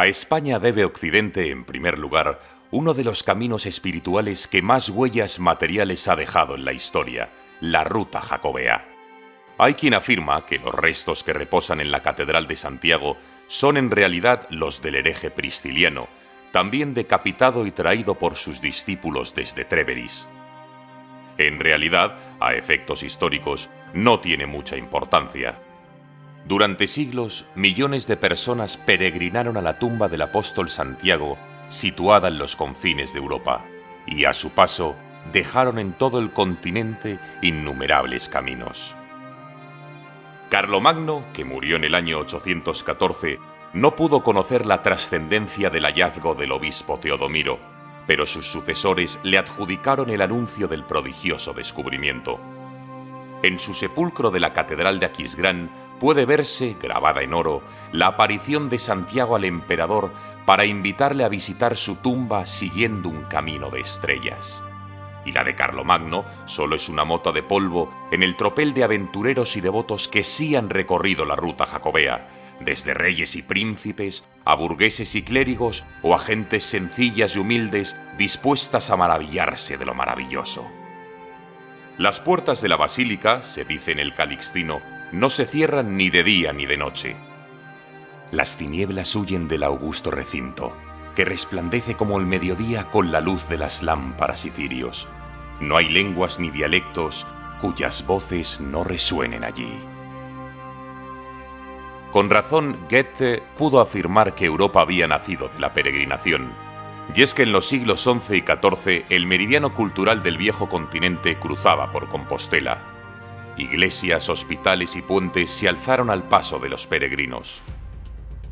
A España debe Occidente, en primer lugar, uno de los caminos espirituales que más huellas materiales ha dejado en la historia, la Ruta Jacobea. Hay quien afirma que los restos que reposan en la Catedral de Santiago son en realidad los del hereje Prisciliano, también decapitado y traído por sus discípulos desde Tréveris. En realidad, a efectos históricos, no tiene mucha importancia. Durante siglos, millones de personas peregrinaron a la tumba del apóstol Santiago, situada en los confines de Europa, y a su paso dejaron en todo el continente innumerables caminos. Carlomagno, que murió en el año 814, no pudo conocer la trascendencia del hallazgo del obispo Teodomiro, pero sus sucesores le adjudicaron el anuncio del prodigioso descubrimiento. En su sepulcro de la Catedral de Aquisgrán puede verse, grabada en oro, la aparición de Santiago al emperador para invitarle a visitar su tumba siguiendo un camino de estrellas. Y la de Carlomagno solo es una mota de polvo en el tropel de aventureros y devotos que sí han recorrido la ruta jacobea, desde reyes y príncipes a burgueses y clérigos o a gentes sencillas y humildes dispuestas a maravillarse de lo maravilloso. Las puertas de la basílica, se dice en el Calixtino, no se cierran ni de día ni de noche. Las tinieblas huyen del augusto recinto, que resplandece como el mediodía con la luz de las lámparas y cirios. No hay lenguas ni dialectos cuyas voces no resuenen allí. Con razón, Goethe pudo afirmar que Europa había nacido de la peregrinación. Y es que en los siglos XI y XIV el meridiano cultural del viejo continente cruzaba por Compostela. Iglesias, hospitales y puentes se alzaron al paso de los peregrinos.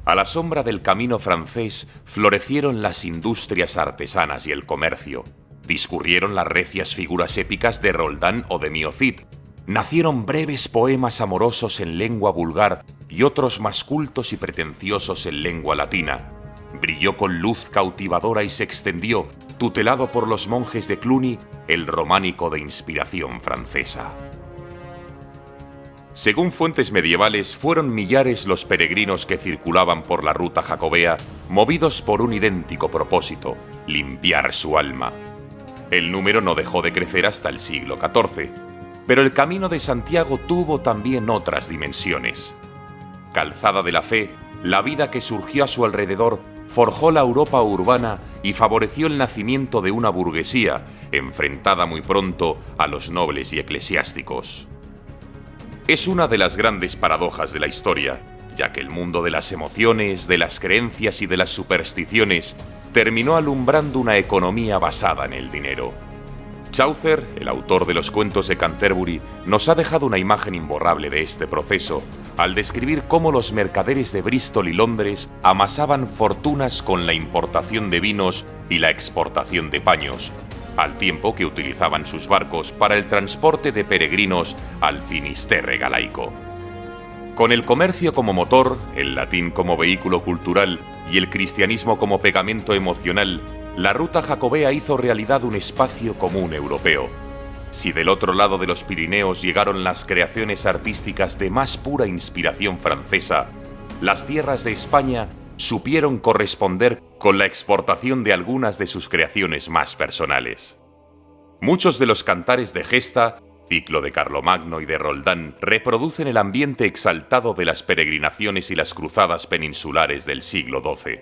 A la sombra del camino francés florecieron las industrias artesanas y el comercio. Discurrieron las recias figuras épicas de Roldán o de Miocid. Nacieron breves poemas amorosos en lengua vulgar y otros más cultos y pretenciosos en lengua latina. Brilló con luz cautivadora y se extendió, tutelado por los monjes de Cluny, el románico de inspiración francesa. Según fuentes medievales, fueron millares los peregrinos que circulaban por la ruta jacobea, movidos por un idéntico propósito: limpiar su alma. El número no dejó de crecer hasta el siglo XIV, pero el camino de Santiago tuvo también otras dimensiones. Calzada de la fe, la vida que surgió a su alrededor forjó la Europa urbana y favoreció el nacimiento de una burguesía enfrentada muy pronto a los nobles y eclesiásticos. Es una de las grandes paradojas de la historia, ya que el mundo de las emociones, de las creencias y de las supersticiones terminó alumbrando una economía basada en el dinero. Chaucer, el autor de los cuentos de Canterbury, nos ha dejado una imagen imborrable de este proceso al describir cómo los mercaderes de Bristol y Londres amasaban fortunas con la importación de vinos y la exportación de paños, al tiempo que utilizaban sus barcos para el transporte de peregrinos al Finisterre galaico. Con el comercio como motor, el latín como vehículo cultural y el cristianismo como pegamento emocional, la ruta jacobea hizo realidad un espacio común europeo. Si del otro lado de los Pirineos llegaron las creaciones artísticas de más pura inspiración francesa, las tierras de España supieron corresponder con la exportación de algunas de sus creaciones más personales. Muchos de los cantares de gesta, ciclo de Carlomagno y de Roldán, reproducen el ambiente exaltado de las peregrinaciones y las cruzadas peninsulares del siglo XII.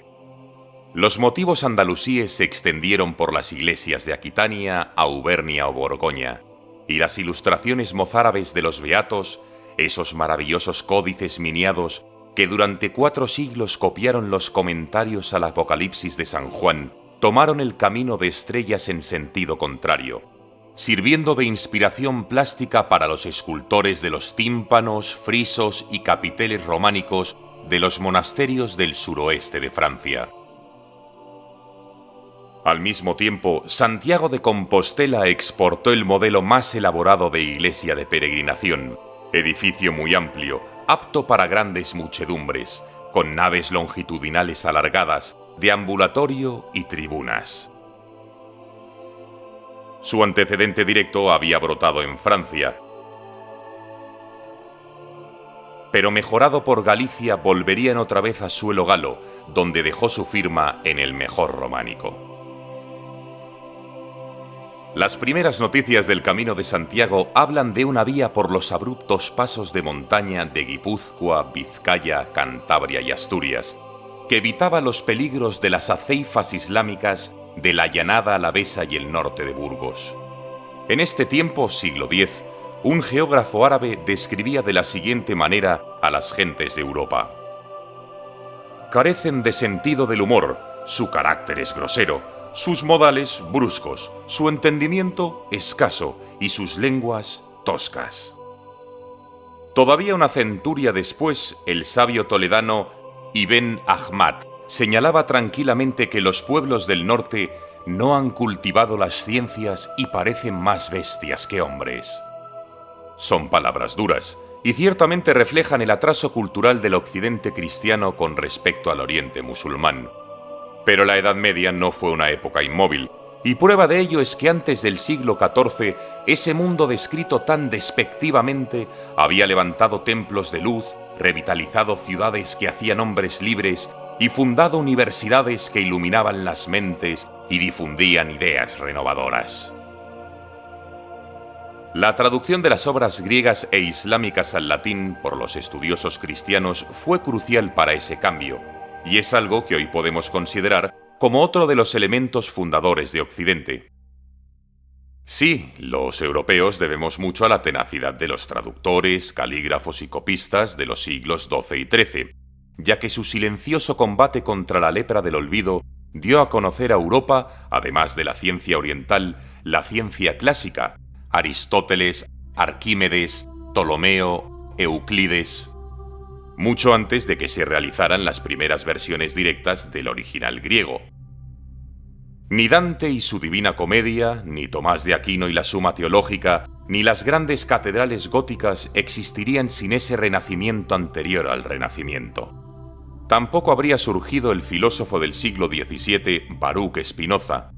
Los motivos andalusíes se extendieron por las iglesias de Aquitania, Auvernia o Borgoña, y las ilustraciones mozárabes de los beatos, esos maravillosos códices miniados que durante 4 siglos copiaron los comentarios al Apocalipsis de San Juan, tomaron el camino de estrellas en sentido contrario, sirviendo de inspiración plástica para los escultores de los tímpanos, frisos y capiteles románicos de los monasterios del suroeste de Francia. Al mismo tiempo, Santiago de Compostela exportó el modelo más elaborado de iglesia de peregrinación, edificio muy amplio, apto para grandes muchedumbres, con naves longitudinales alargadas, deambulatorio y tribunas. Su antecedente directo había brotado en Francia. pero mejorado por Galicia volverían otra vez a suelo galo, donde dejó su firma en el mejor románico. Las primeras noticias del Camino de Santiago hablan de una vía por los abruptos pasos de montaña de Guipúzcoa, Vizcaya, Cantabria y Asturias, que evitaba los peligros de las aceifas islámicas de la Llanada Alavesa y el norte de Burgos. En este tiempo, siglo X, un geógrafo árabe describía de la siguiente manera a las gentes de Europa: carecen de sentido del humor, su carácter es grosero, sus modales bruscos, su entendimiento escaso y sus lenguas toscas. Todavía una centuria después, el sabio toledano Ibn Ahmad señalaba tranquilamente que los pueblos del norte no han cultivado las ciencias y parecen más bestias que hombres. Son palabras duras, y ciertamente reflejan el atraso cultural del occidente cristiano con respecto al oriente musulmán. Pero la Edad Media no fue una época inmóvil, y prueba de ello es que antes del siglo XIV, ese mundo descrito tan despectivamente había levantado templos de luz, revitalizado ciudades que hacían hombres libres y fundado universidades que iluminaban las mentes y difundían ideas renovadoras. La traducción de las obras griegas e islámicas al latín por los estudiosos cristianos fue crucial para ese cambio, y es algo que hoy podemos considerar como otro de los elementos fundadores de Occidente. Sí, los europeos debemos mucho a la tenacidad de los traductores, calígrafos y copistas de los siglos XII y XIII, ya que su silencioso combate contra la lepra del olvido dio a conocer a Europa, además de la ciencia oriental, la ciencia clásica: Aristóteles, Arquímedes, Ptolomeo, Euclides, mucho antes de que se realizaran las primeras versiones directas del original griego. Ni Dante y su Divina Comedia, ni Tomás de Aquino y la Suma Teológica, ni las grandes catedrales góticas existirían sin ese renacimiento anterior al Renacimiento. Tampoco habría surgido el filósofo del siglo XVII, Baruch Spinoza,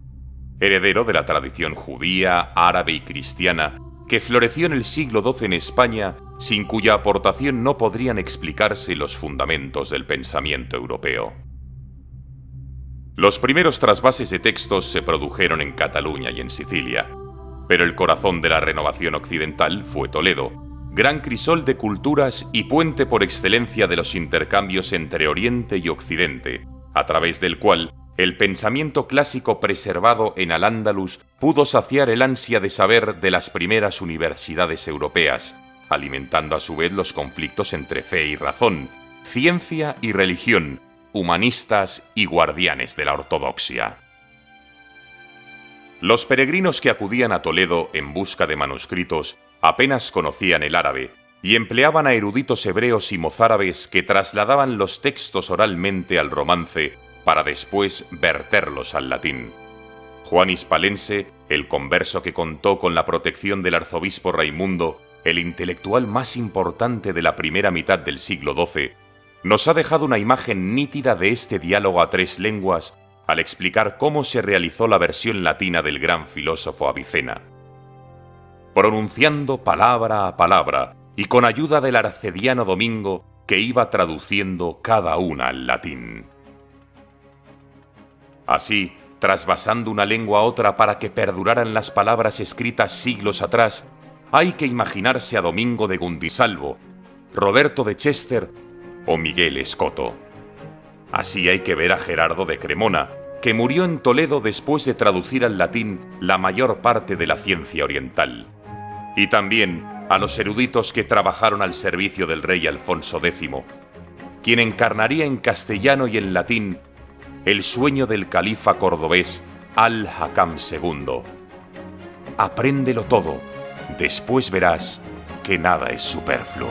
heredero de la tradición judía, árabe y cristiana, que floreció en el siglo XII en España, sin cuya aportación no podrían explicarse los fundamentos del pensamiento europeo. Los primeros trasvases de textos se produjeron en Cataluña y en Sicilia, pero el corazón de la renovación occidental fue Toledo, gran crisol de culturas y puente por excelencia de los intercambios entre Oriente y Occidente, a través del cual el pensamiento clásico preservado en Al-Ándalus pudo saciar el ansia de saber de las primeras universidades europeas, alimentando a su vez los conflictos entre fe y razón, ciencia y religión, humanistas y guardianes de la ortodoxia. Los peregrinos que acudían a Toledo en busca de manuscritos apenas conocían el árabe y empleaban a eruditos hebreos y mozárabes que trasladaban los textos oralmente al romance para después verterlos al latín. Juan Hispalense, el converso que contó con la protección del arzobispo Raimundo, el intelectual más importante de la primera mitad del siglo XII, nos ha dejado una imagen nítida de este diálogo a tres lenguas al explicar cómo se realizó la versión latina del gran filósofo Avicena. Pronunciando palabra a palabra y con ayuda del arcediano Domingo, que iba traduciendo cada una al latín. Así, trasvasando una lengua a otra para que perduraran las palabras escritas siglos atrás, hay que imaginarse a Domingo de Gundisalvo, Roberto de Chester o Miguel Escoto. Así hay que ver a Gerardo de Cremona, que murió en Toledo después de traducir al latín la mayor parte de la ciencia oriental. Y también a los eruditos que trabajaron al servicio del rey Alfonso X, quien encarnaría en castellano y en latín el sueño del califa cordobés Al-Hakam II. Apréndelo todo, después verás que nada es superfluo.